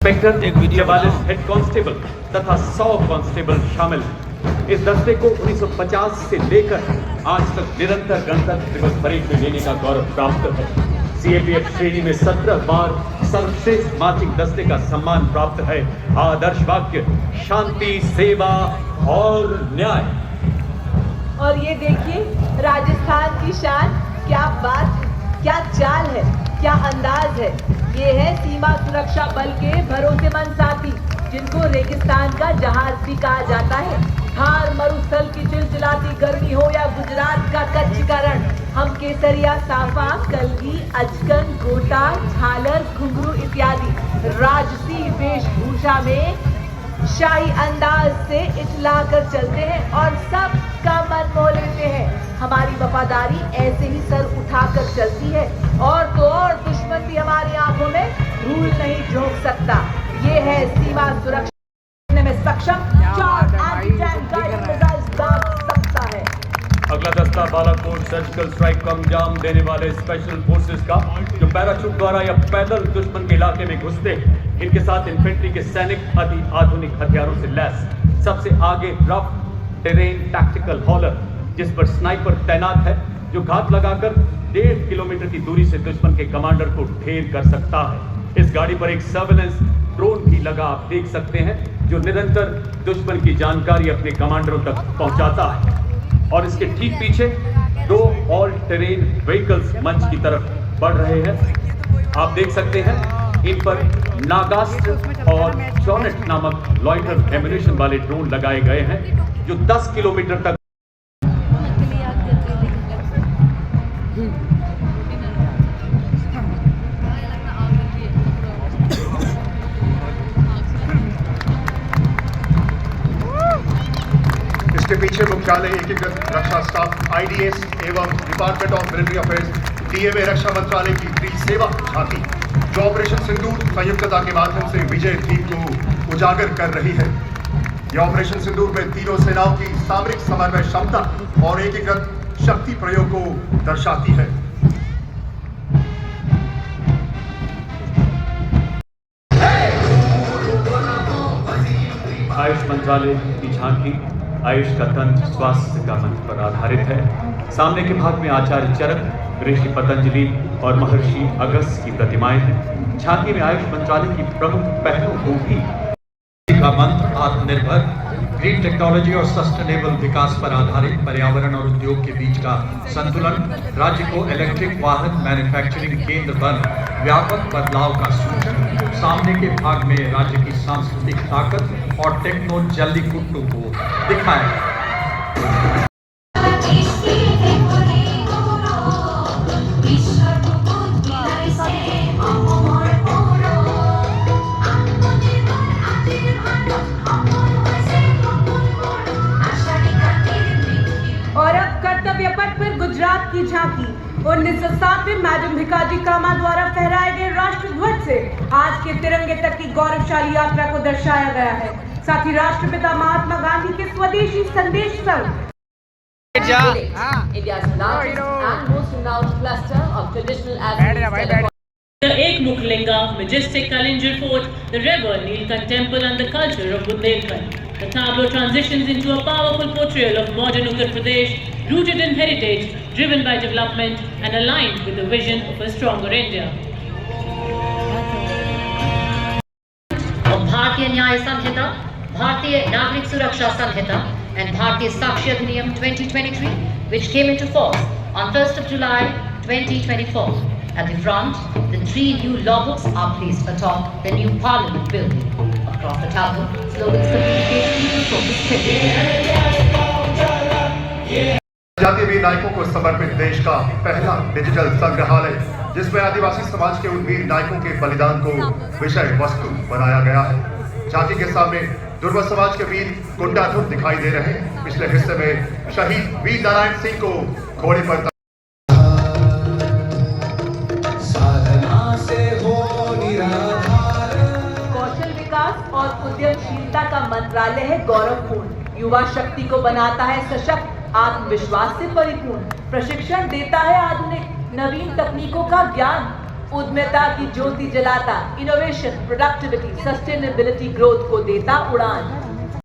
Inspector 44 head constable तथा 100 constable शामिल हैं। इस दस्ते को 1950 से लेकर आज तक निरंतर गणतंत्र दिवस परेड में लेने का गौरव प्राप्त है। सीएपीएफ श्रेणी में 17 बार सर्वश्रेष्ठ मार्चिंग दस्ते का सम्मान प्राप्त है। आदर्श वाक्य शांति, सेवा और न्याय। और ये देखिए राजस्थान की शान, क्या बात, क्या चाल है, क्या अंदाज है। ये है सीमा सुरक्षा बल के भरोसेमंद साथी, जिनको रेगिस्तान का जहाज भी कहा जाता है। थार मरुस्थल की चिलचिलाती गर्मी हो या गुजरात का कच्छ का रण, हम केसरिया, साफा, कलगी, अचकन, गोटा, झालर, घुंघरू इत्यादि राजसी वेशभूषा में शाही अंदाज से इचला कर चलते हैं और सबका मन मोह लेते हैं। हमारी वफादारी ऐसे ही सर उठाकर चलती है और तो और दुश्मन भी हमारी आंखों में धूल नहीं झोंक सकता। ये है सीमा सुरक्षा में सक्षम 4 एंटी-टैंक गाइडेड मिसाइल्स दाग सकता है। अगला दस्ता बालाकोट सर्जिकल स्ट्राइक को अंजाम देने वाले स्पेशल फोर्सेस का, जो पैराशूट द्वारा या पैदल दुश्मन के इलाके में घुसते हैं। इनके साथ इन्फेंट्री के सैनिक अति आधुनिक हथियारों से लैस। सबसे आगे रफ टेरेन टैक्टिकल हॉलर, जिस पर स्नाइपर तैनात है, जो घात लगाकर 1.5 किलोमीटर की दूरी से दुश्मन के कमांडर को ढेर कर सकता है। इस गाड़ी पर एक सर्वेलेंस ड्रोन भी लगा, आप देख सकते हैं, जो निरंतर दुश्मन की जानकारी अपने कमांडरों तक पहुंचाता है। और इसके ठीक पीछे 2 ऑल टेरेन व्हीकल्स मंच की तरफ बढ़ रहे हैं। आप देख सकते हैं, इन पर नागास्त्र और जॉनेट नामक लॉइटर एम्यूनिशन वाले ड्रोन लगाए गए हैं, जो 10 किलोमीटर तक इसके पीछे मुख्यालय एकीकृत रक्षा स्टाफ आईडीएस एवं department of military affairs DMA रक्षा मंत्रालय की त्रिसेवा झांकी, जो ऑपरेशन सिंदूर संयुक्तता के माध्यम से विजय थीम को उजागर कर रही है। यह ऑपरेशन सिंदूर में तीनों सेनाओं की सामरिक समन्वय क्षमता और एकीकृत शक्ति प्रयोग को दर्शाती है। आयुष मंत्रालय की झांकी आयुष का तंत्र स्वास्थ्य का मंत्र पर आधारित है। सामने के भाग में आचार्य चरक, ऋषि पतंजलि और महर्षि अगस्त्य की प्रतिमाएं हैं। झांकी में आयुष मंत्रालय की प्रमुख पहलों को भी का मंत्र आत्मनिर्भर, ग्रीन टेक्नोलॉजी और सस्टेनेबल विकास पर आधारित पर्यावरण और उद्योग के बीच का संतुलन, राज्य को इलेक्ट्रिक वाहन मैन्युफैक्चरिंग केंद्र बन व्यापक बदलाव का सूचन। सामने के भाग में राज्य की सांस्कृतिक ताकत और टेक्नो जल्लीकुट्टू को दिखाया। और अब कर्तव्य पथ पर गुजरात की झांकी 1907 में मैडम भिकाजी कामा द्वारा फहराए गए राष्ट्रध्वज से आज के तिरंगे तक की गौरवशाली यात्रा को दर्शाया गया है। साथ ही राष्ट्रपिता महात्मा गांधी के स्वदेशी संदेश संग India's largest and most renowned cluster of traditional athletes. The Ekmuklinga, majestic Kalinjar Fort, the river, Nilkant Temple and the culture of Bundelkhand. The tableau transitions into a powerful portrayal of modern Uttar Pradesh, rooted in heritage, driven by development and aligned with the vision of a stronger India. भारतीय न्याय संहिता, भारतीय नागरिक सुरक्षा संहिता and Bharatiya Sakshi Adhiniyam 2023, which came into force on 1st of July 2024. At the front, the 3 new law books are placed atop the new Parliament building. Across the tableau, slogans communicate people focused जातीय वीर नायकों को समर्पित देश का पहला digital संग्रहालय, जिसमें आदिवासी समाज के उन वीर नायकों के बलिदान को विषय वस्तु बनाया गया है। झांकी के सामने दुर्वा समाज के वीर गुंडाधुर दिखाई दे रहे हैं। पिछले हिस्से में शहीद वीर नारायण सिंह को घोड़े पर कौशल विकास और उद्यमशीलता का मंत्रालय है गौरवपूर्ण, युवा शक्ति को बनाता है सशक्त, आत्मविश्वास से परिपूर्ण, प्रशिक्षण देता है आधुनिक नवीन तकनीकों का ज्ञान, उद्यमिता की ज्योति जलाता, इनोवेशन, प्रोडक्टिविटी, सस्टेनेबिलिटी ग्रोथ को देता उड़ान।